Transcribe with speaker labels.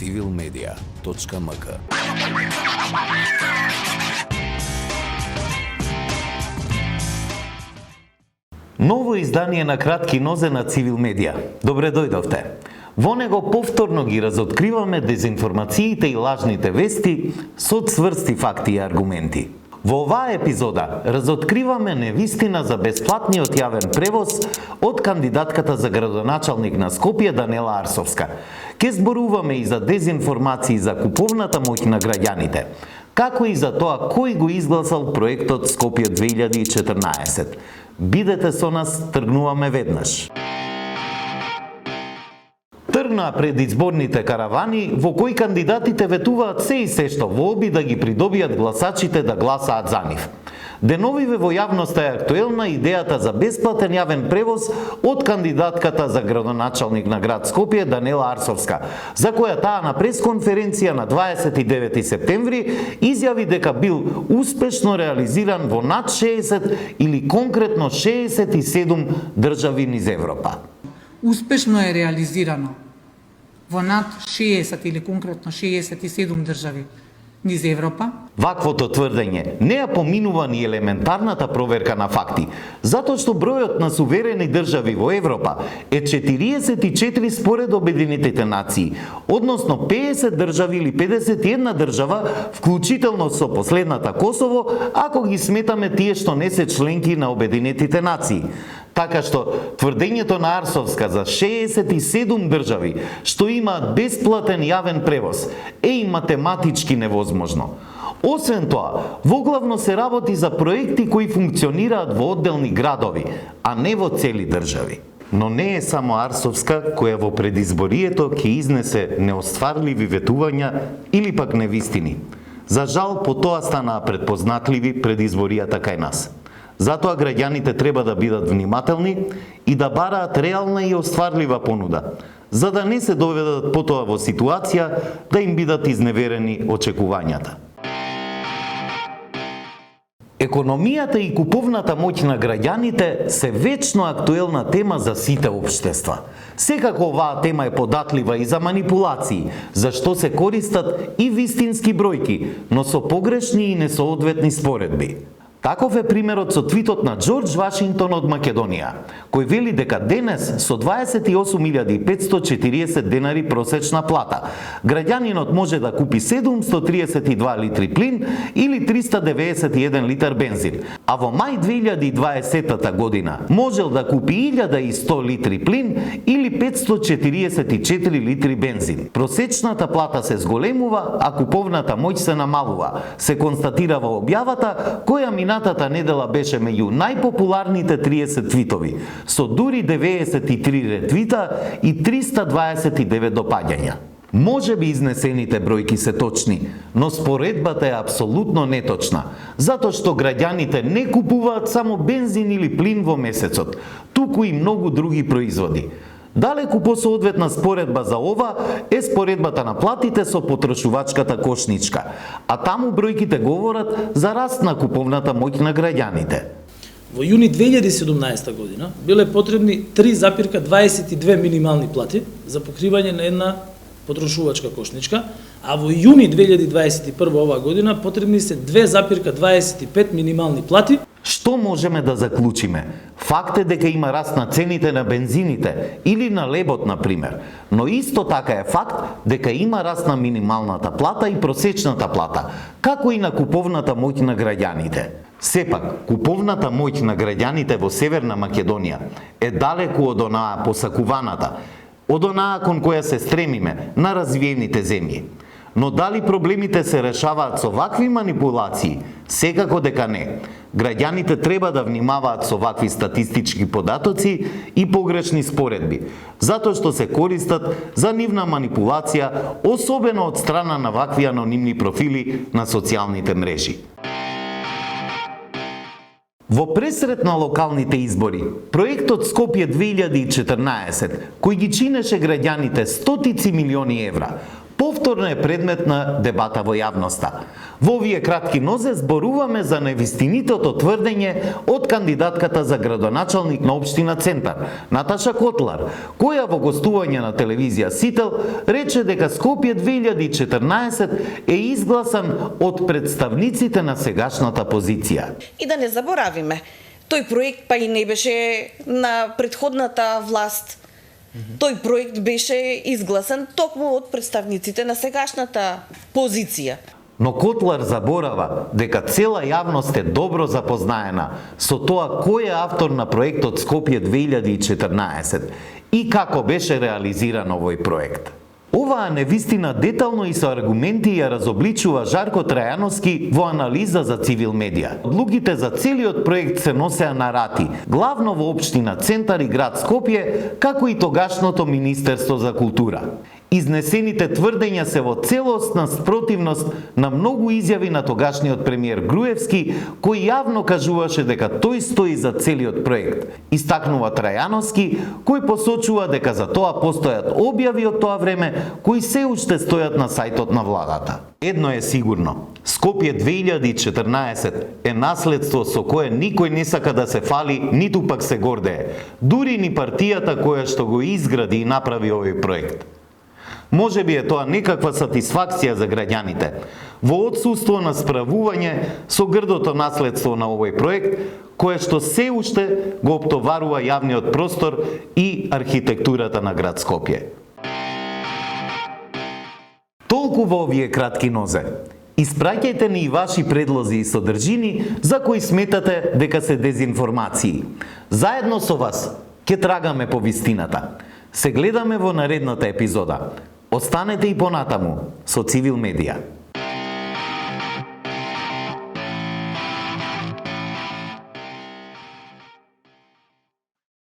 Speaker 1: civilmedia.mk.
Speaker 2: Ново издание на кратки нозе на Цивил Медија. Добре дојдовте. Во него повторно ги разоткриваме дезинформациите и лажните вести со цврсти факти и аргументи. Во оваа епизода разоткриваме невистина за бесплатниот јавен превоз од кандидатката за градоначалник на Скопје Данела Арсовска. Ке зборуваме и за дезинформации за куповната моќ на граѓаните, како и за тоа кој го изгласал проектот Скопје 2014. Бидете со нас, тргнуваме веднаш. Тргнаа предизборните каравани во кои кандидатите ветуваат се и се што во обид да ги придобијат гласачите да гласаат за нив. Деновиве во јавноста е актуелна идејата за бесплатен јавен превоз од кандидатката за градоначалник на град Скопје Данела Арсовска, за која таа на пресконференција на 29 септември изјави дека бил успешно реализиран во над 60 или конкретно 67 држави низ Европа.
Speaker 3: Успешно е реализирано во над 60 или конкретно 67 држави низ Европа.
Speaker 2: Ваквото тврдење не ја поминува ни елементарната проверка на факти, затоа што бројот на суверени држави во Европа е 44 според Обединетите нации, односно 50 држави или 51 држава, вклучително со последната Косово, ако ги сметаме тие што не се членки на Обединетите нации. Така што тврдењето на Арсовска за 67 држави што имаат бесплатен јавен превоз е и математички невозможно. Освен тоа, воглавно се работи за проекти кои функционираат во одделни градови, а не во цели држави. Но не е само Арсовска која во предизборието ќе изнесе неостварливи ветувања или пак невистини. За жал, по тоа станаа предпознатливи предизборијата кај нас. Затоа граѓаните треба да бидат внимателни и да бараат реална и остварлива понуда, за да не се доведат потоа во ситуација да им бидат изневерени очекувањата. Економијата и куповната моќ на граѓаните се вечно актуелна тема за сите општества. Секако оваа тема е податлива и за манипулации, за што се користат и вистински бројки, но со погрешни и несоодветни споредби. Таков е примерот со твитот на Џорџ Вашингтон од Македонија, кој вели дека денес со 28.540 денари просечна плата, граѓанинот може да купи 732 литри плин или 391 литар бензин, а во мај 2020 година можел да купи 1100 литри плин или 544 литри бензин. Просечната плата се зголемува, а куповната моќ се намалува, се констатира во објавата која минатата недела беше меѓу најпопуларните 30 твитови, со дури 93 ретвита и 329 допаѓања. Може би изнесените бројки се точни, но споредбата е апсолутно неточна, затоа што граѓаните не купуваат само бензин или плин во месецот, туку и многу други производи. Далеку посоодветна споредба за ова е споредбата на платите со потрошувачката кошничка, а таму бројките говорат за раст на куповната моќ на граѓаните.
Speaker 4: Во јуни 2017 година биле потребни 3,22 минимални плати за покривање на една потрошувачка кошничка, а во јуни 2021 оваа година потребни се 2,25 минимални плати.
Speaker 2: Што можеме да заклучиме? Факт е дека има раст на цените на бензините или на лебот, например, но исто така е факт дека има раст на минималната плата и просечната плата, како и на куповната моќ на граѓаните. Сепак, куповната моќ на граѓаните во Северна Македонија е далеку од онаа посакуваната, од онаа кон која се стремиме на развиените земји. Но дали проблемите се решаваат со вакви манипулации? Секако дека не. Граѓаните треба да внимаваат со вакви статистички податоци и погрешни споредби, затоа што се користат за нивна манипулација, особено од страна на вакви анонимни профили на социјалните мрежи. Во пресрет на локалните избори, проектот Скопје 2014, кој ги чинеше граѓаните стотици милиони евра, повторно е предмет на дебата во јавноста. Во овие кратки нозе зборуваме за невистинитото тврдење од кандидатката за градоначалник на општина Центар, Наташа Котлар, која во гостување на телевизија Сител рече дека Скопје 2014 е изгласан од представниците на сегашната позиција.
Speaker 1: И да не заборавиме, тој проект па и не беше на претходната власт. Тој проект беше изгласан токму од представниците на сегашната позиција.
Speaker 2: Но Котлар заборава дека цела јавност е добро запознаена со тоа кој е автор на проектот Скопје 2014 и како беше реализиран овој проект. Оваа невистина детално и со аргументи ја разобличува Жарко Трајановски во анализа за Цивил медија. Одлуките за целиот проект се носеа на рати, главно во општина Центар и град Скопје, како и тогашното Министерство за култура. Изнесените тврдења се во целосна спротивност на многу изјави на тогашниот премиер Груевски, кој јавно кажуваше дека тој стои за целиот проект. Истакнува Трајановски, кој посочува дека за тоа постојат објави од тоа време, кои се уште стојат на сајтот на владата. Едно е сигурно, Скопје 2014 е наследство со кое никој не сака да се фали, ниту пак се гордее, дури ни партијата која што го изгради и направи овој проект. Може би е тоа некаква сатисфакција за граѓаните, во отсуство на справување со грдото наследство на овој проект, кое што се уште го оптоварува јавниот простор и архитектурата на град Скопје. Толку во овие кратки нозе. Испраќајте ни и ваши предлози и содржини за кои сметате дека се дезинформации. Заедно со вас ќе трагаме по вистината. Се гледаме во наредната епизода. Останете и понатаму со Цивил медија.